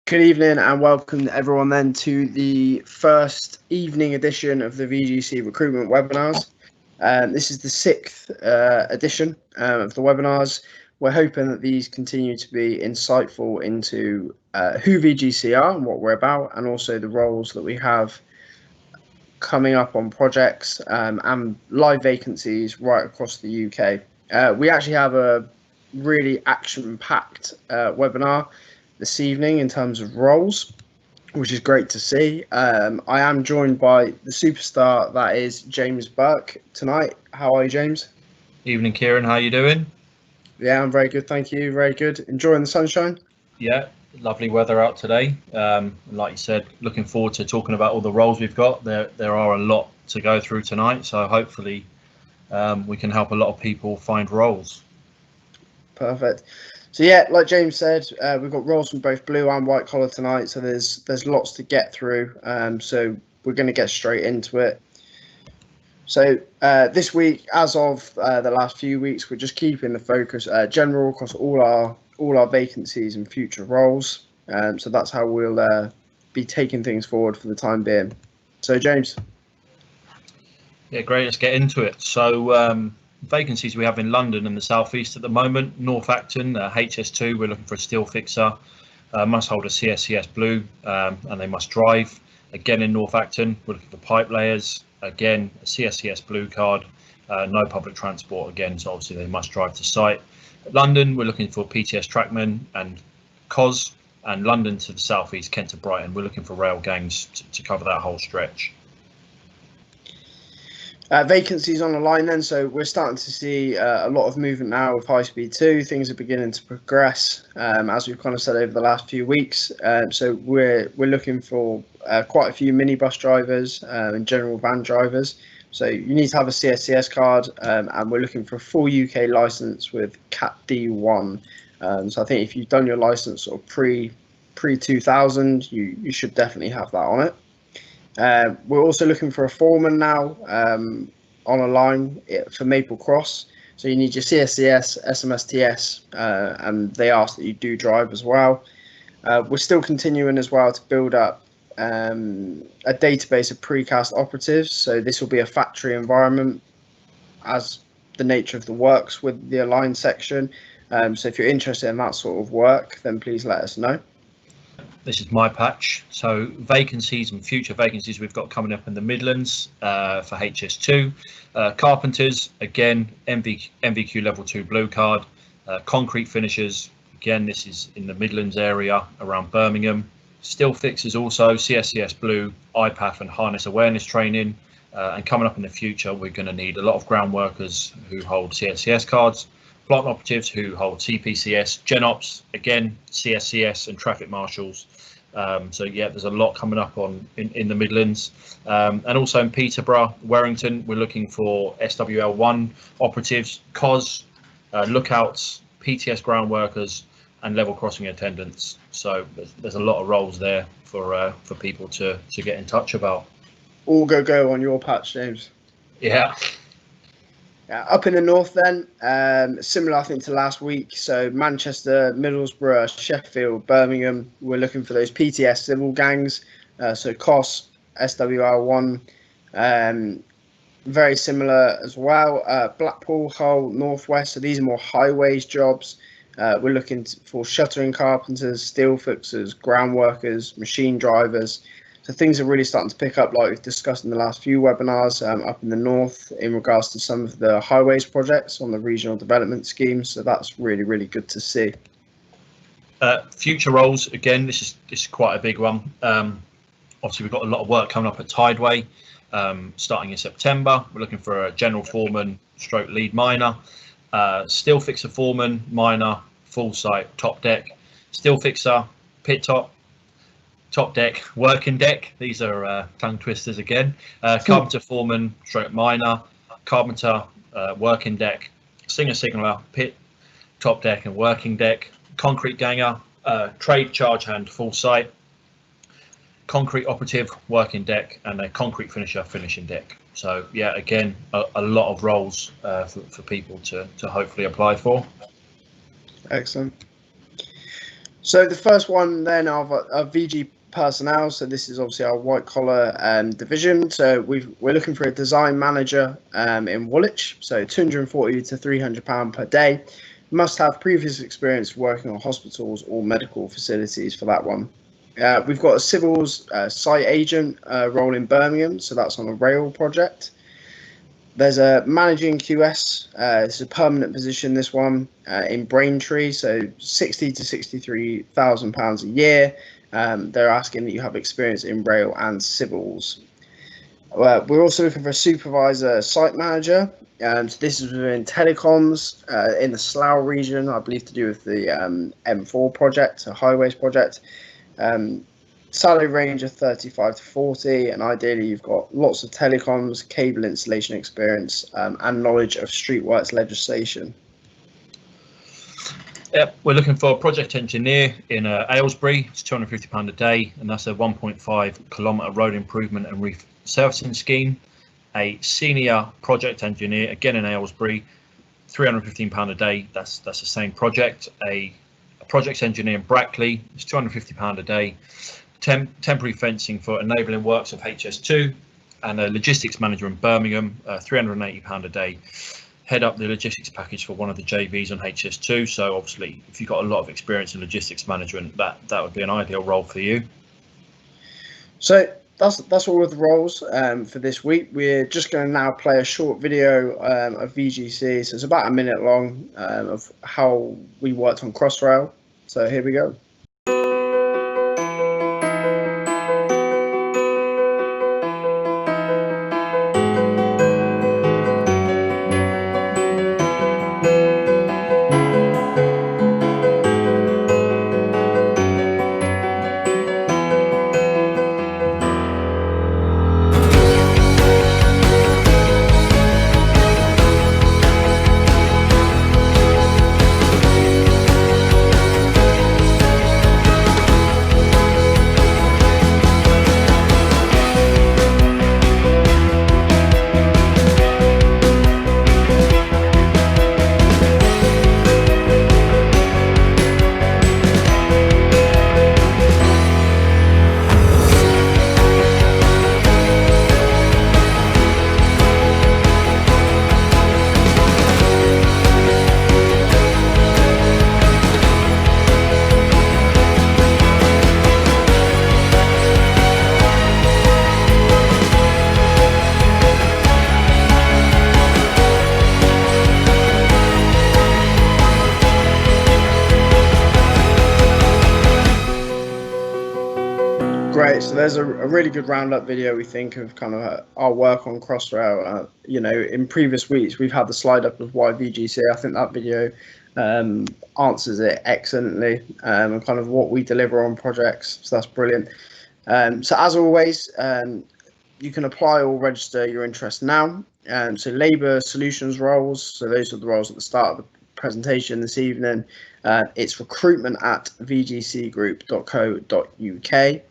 Good evening and welcome everyone then to the first evening edition of the VGC recruitment webinars. This is the sixth edition of the webinars. We're hoping that these continue to be insightful into who VGC are and what we're about, and also the roles that we have coming up on projects and live vacancies right across the UK. We actually have a really action-packed webinar this evening in terms of roles, which is great to see. I am joined by the superstar that is James Burke tonight. How are you, James? Evening, Ciaran. How are you doing? Yeah, I'm very good, thank you. Very good. Enjoying the sunshine? Yeah, lovely weather out today. Like you said, looking forward to talking about all the roles we've got. There are a lot to go through tonight, so hopefully we can help a lot of people find roles. Perfect. So yeah, like James said, we've got roles from both blue and white collar tonight, so there's lots to get through. So we're going to get straight into it. So this week, as of the last few weeks, we're just keeping the focus general across all our vacancies and future roles. So that's how we'll be taking things forward for the time being. So James. Yeah, great. Let's get into it. So vacancies we have in London and the southeast at the moment. North Acton, HS2. We're looking for a steel fixer. Must hold a CSCS blue, and they must drive. Again in North Acton, we're looking for pipe layers. Again, a CSCS blue card, no public transport again, so obviously they must drive to site. London, we're looking for PTS trackmen and COS, and London to the southeast, Kent to Brighton, we're looking for rail gangs to cover that whole stretch. Vacancies on the line then, so we're starting to see a lot of movement now with High Speed 2. Things are beginning to progress, as we've kind of said over the last few weeks. So we're looking for quite a few minibus drivers and general van drivers. So you need to have a CSCS card, and we're looking for a full UK license with Cat D1. So I think if you've done your license sort of pre 2000, you should definitely have that on it. We're also looking for a foreman now on a line for Maple Cross. So you need your CSCS, SMSTS, and they ask that you do drive as well. We're still continuing as well to build up a database of precast operatives. So this will be a factory environment as the nature of the works with the aligned section. So if you're interested in that sort of work, then please let us know. This is my patch. So vacancies and future vacancies we've got coming up in the Midlands for HS2. Carpenters, again, MVQ level 2 blue card. Concrete finishers, again, this is in the Midlands area around Birmingham. Steel fixers also, CSCS blue, IPAF and harness awareness training. And coming up in the future, we're going to need a lot of ground workers who hold CSCS cards. Plant operatives who hold TPCS, GenOps, again, CSCS and traffic marshals. So yeah, there's a lot coming up in the Midlands. And also in Peterborough, Warrington, we're looking for SWL1 operatives, COS, lookouts, PTS ground workers and level crossing attendants. So there's a lot of roles there for people to get in touch about. All go on your patch, James. Yeah. Up in the north then, similar I think to last week, so Manchester, Middlesbrough, Sheffield, Birmingham, we're looking for those PTS civil gangs, so COS, SWR1, very similar as well. Blackpool, Hull, Northwest, so these are more highways jobs. We're looking for shuttering carpenters, steel fixers, ground workers, machine drivers. So things are really starting to pick up, like we've discussed in the last few webinars up in the north in regards to some of the highways projects on the regional development schemes. So that's really, really good to see. Future roles, again, this is quite a big one. Obviously, we've got a lot of work coming up at Tideway starting in September. We're looking for a general foreman stroke lead miner, steel fixer foreman, miner, full site, top deck, steel fixer, pit top deck, working deck. These are tongue twisters again. Carpenter foreman, stroke miner, carpenter, working deck, singer signaller, pit, top deck and working deck, concrete ganger, trade charge hand, full site, concrete operative, working deck, and a concrete finisher, finishing deck. So yeah, again, a lot of roles for people to hopefully apply for. Excellent. So the first one then of VG personnel. So this is obviously our white collar division. So we're looking for a design manager in Woolwich. So £240 to £300 per day. Must have previous experience working on hospitals or medical facilities for that one. We've got a civils site agent role in Birmingham. So that's on a rail project. There's a managing QS. It's a permanent position, this one, in Braintree, so £60,000 to £63,000 a year. They're asking that you have experience in rail and civils. We're also looking for a supervisor site manager. So this is within telecoms in the Slough region, I believe to do with the M4 project, a highways project. Salary range of 35 to 40, and ideally you've got lots of telecoms, cable installation experience, and knowledge of streetworks legislation. Yep, we're looking for a project engineer in Aylesbury. It's £250 a day, and that's a 1.5 kilometre road improvement and resurfacing scheme. A senior project engineer, again in Aylesbury, £315 a day. That's the same project. A project engineer in Brackley, it's £250 a day. Temporary fencing for enabling works of HS2, and a logistics manager in Birmingham, £380 a day. Head up the logistics package for one of the JVs on HS2. So obviously, if you've got a lot of experience in logistics management, that would be an ideal role for you. So that's all of the roles for this week. We're just going to now play a short video of VGC. So it's about a minute long of how we worked on Crossrail. So here we go. Great, so there's a really good roundup video, we think, of kind of our work on Crossrail. You know, in previous weeks we've had the slide up of why VGC. I think that video answers it excellently, and kind of what we deliver on projects, so that's brilliant. So as always, you can apply or register your interest now. So labour solutions roles, so those are the roles at the start of the presentation this evening. It's recruitment at vgcgroup.co.uk.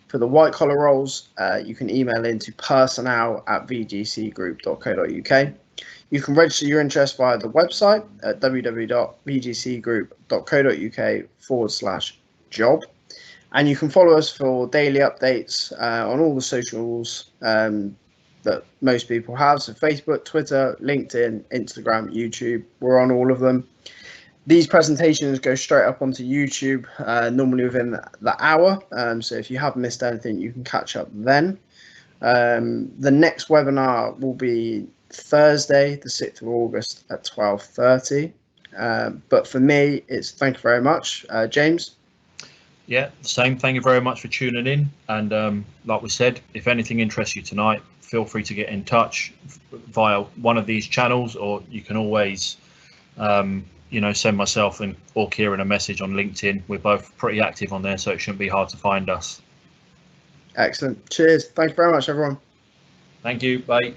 For the white collar roles, you can email into personnel@vgcgroup.co.uk. You can register your interest via the website at www.vgcgroup.co.uk/job. And you can follow us for daily updates on all the socials that most people have. So Facebook, Twitter, LinkedIn, Instagram, YouTube, we're on all of them. These presentations go straight up onto YouTube, normally within the hour. So if you have missed anything, you can catch up then. The next webinar will be Thursday, the 6th of August at 12:30. But for me, it's thank you very much. James? Yeah, same. Thank you very much for tuning in. And like we said, if anything interests you tonight, feel free to get in touch via one of these channels, or you can always send myself or Ciaran a message on LinkedIn. We're both pretty active on there, so it shouldn't be hard to find us. Excellent. Cheers. Thank you very much, everyone. Thank you. Bye.